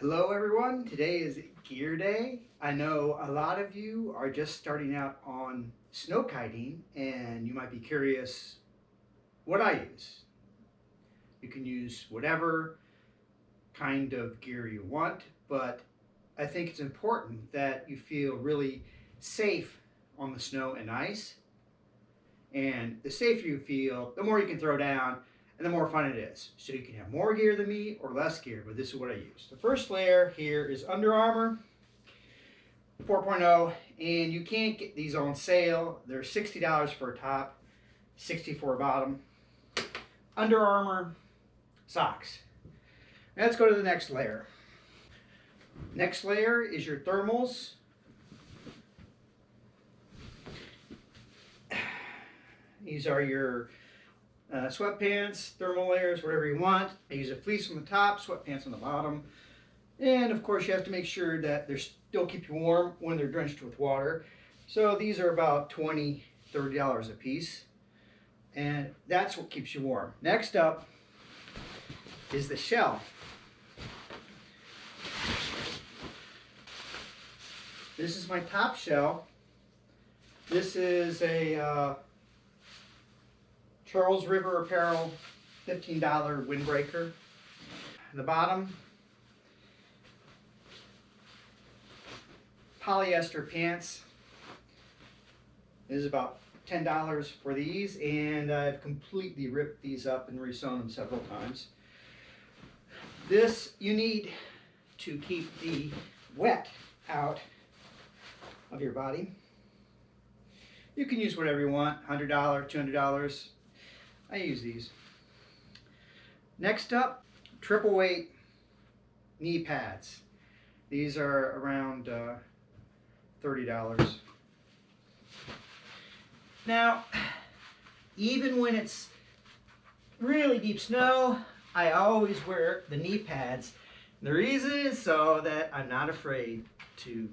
Hello everyone, today is gear day. I know a lot of you are just starting out on snow kiting and you might be curious what I use. You can use whatever kind of gear you want, but I think it's important that you feel really safe on the snow and ice. And the safer you feel, the more you can throw down and the more fun it is. So you can have more gear than me or less gear, but this is what I use. The first layer here is Under Armour 4.0, and you can't get these on sale. They're $60 for a top, $60 for a bottom. Under Armour socks. Now let's go to the next layer. Next layer is your thermals. These are your sweatpants, thermal layers, whatever you want. I use a fleece on the top, sweatpants on the bottom. And of course you have to make sure that they still keep you warm when they're drenched with water. So these are about $20, $30 a piece. And that's what keeps you warm. Next up is the shell. This is my top shell. This is a Charles River Apparel $15 windbreaker. The bottom, polyester pants. Is about $10 for these, and I've completely ripped these up and resewn them several times. This you need to keep the wet out of your body. You can use whatever you want, $100, $200. I use these. Next up, triple weight knee pads. These are around $30. Now, even when it's really deep snow, I always wear the knee pads. The reason is so that I'm not afraid to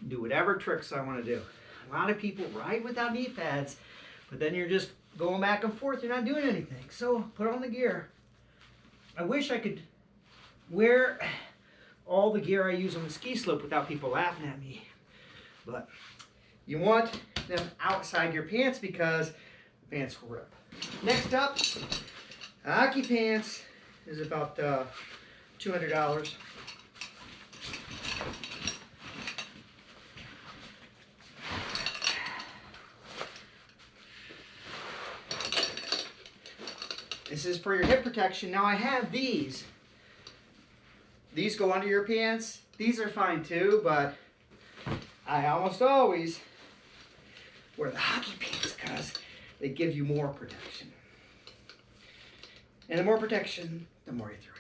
do whatever tricks I want to do. A lot of people ride without knee pads, but then you're just going back and forth, you're not doing anything. So put on the gear. I wish I could wear all the gear I use on the ski slope without people laughing at me. But you want them outside your pants because the pants will rip. Next up, hockey pants is about $200. This is for your hip protection. Now I have these. These go under your pants. These are fine too, but I almost always wear the hockey pants because they give you more protection. And the more protection, the more you throw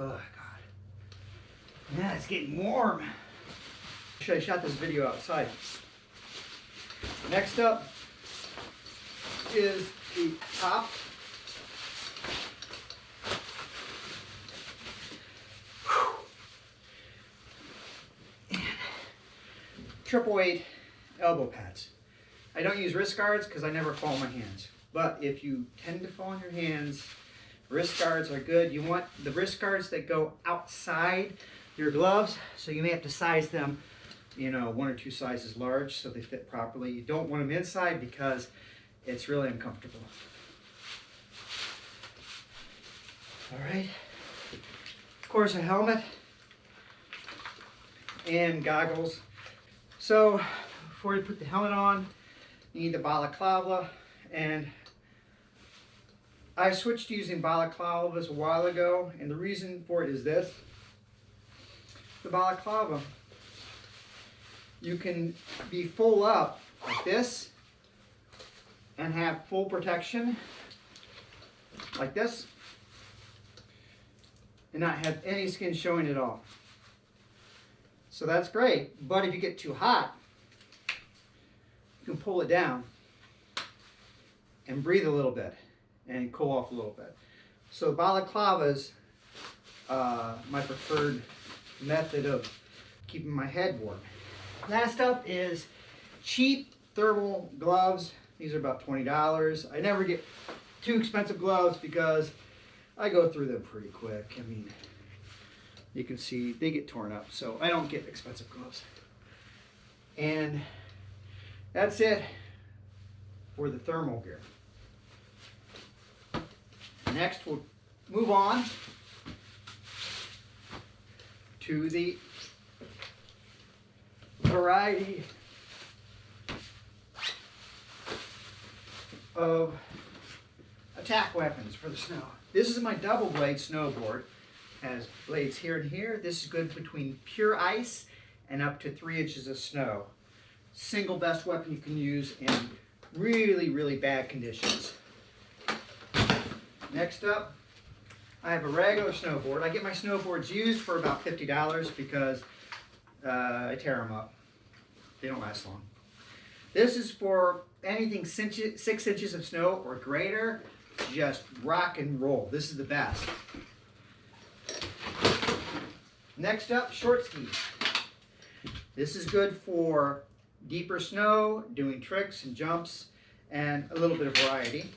down. Oh God. Now it's getting warm. I should have shot this video outside. Next up is the top. And triple weight elbow pads. I don't use wrist guards because I never fall on my hands. But if you tend to fall on your hands, wrist guards are good. You want the wrist guards that go outside your gloves, so you may have to size them, you know, 1 or 2 sizes large so they fit properly. You don't want them inside because it's really uncomfortable. All right. Of course, a helmet and goggles. So before you put the helmet on, you need the balaclava, and I switched to using balaclavas a while ago, and the reason for it is this. The balaclava, you can be full up like this and have full protection like this and not have any skin showing at all. So that's great, but if you get too hot, you can pull it down and breathe a little bit and cool off a little bit. So balaclavas, my preferred method of keeping my head warm. Last up is cheap thermal gloves. These are about $20. I never get too expensive gloves because I go through them pretty quick. I mean, you can see they get torn up, so I don't get expensive gloves. And that's it for the thermal gear. Next, we'll move on to the variety of attack weapons for the snow. This is my double blade snowboard. Has blades here and here. This is good between pure ice and up to 3 inches of snow. Single best weapon you can use in really, really bad conditions. Next up, I have a regular snowboard. I get my snowboards used for about $50 because I tear them up. They don't last long. This is for anything 6 inches of snow or greater. Just rock and roll. This is the best. Next up, short skis. This is good for deeper snow, doing tricks and jumps, and a little bit of variety.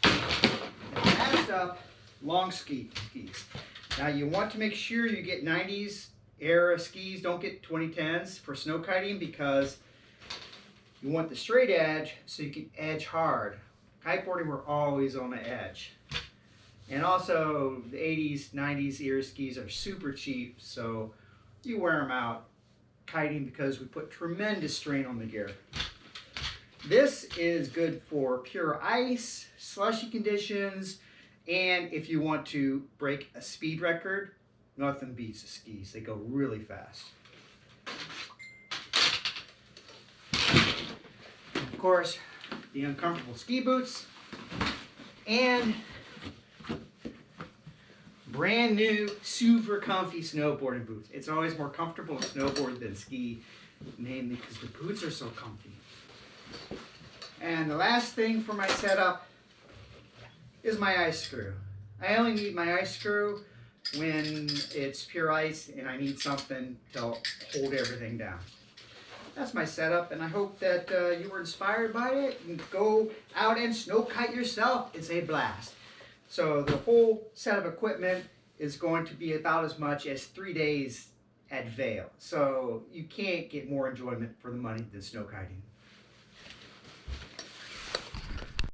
And last up, long skis. Now you want to make sure you get 90s era skis. Don't get 2010s for snow kiting because you want the straight edge so you can edge hard. Kiteboarding, we're always on the edge. And also, the 80s, 90s era skis are super cheap, so you wear them out kiting because we put tremendous strain on the gear. This is good for pure ice, slushy conditions, and if you want to break a speed record, nothing beats the skis. They go really fast. Of course, the uncomfortable ski boots, and brand new, super comfy snowboarding boots. It's always more comfortable to snowboard than ski, mainly because the boots are so comfy. And the last thing for my setup is my ice screw. I only need my ice screw when it's pure ice and I need something to hold everything down. That's my setup, and I hope that you were inspired by it and go out and snow kite yourself. It's a blast. So the whole set of equipment is going to be about as much as 3 days at Vail. So you can't get more enjoyment for the money than snow kiting.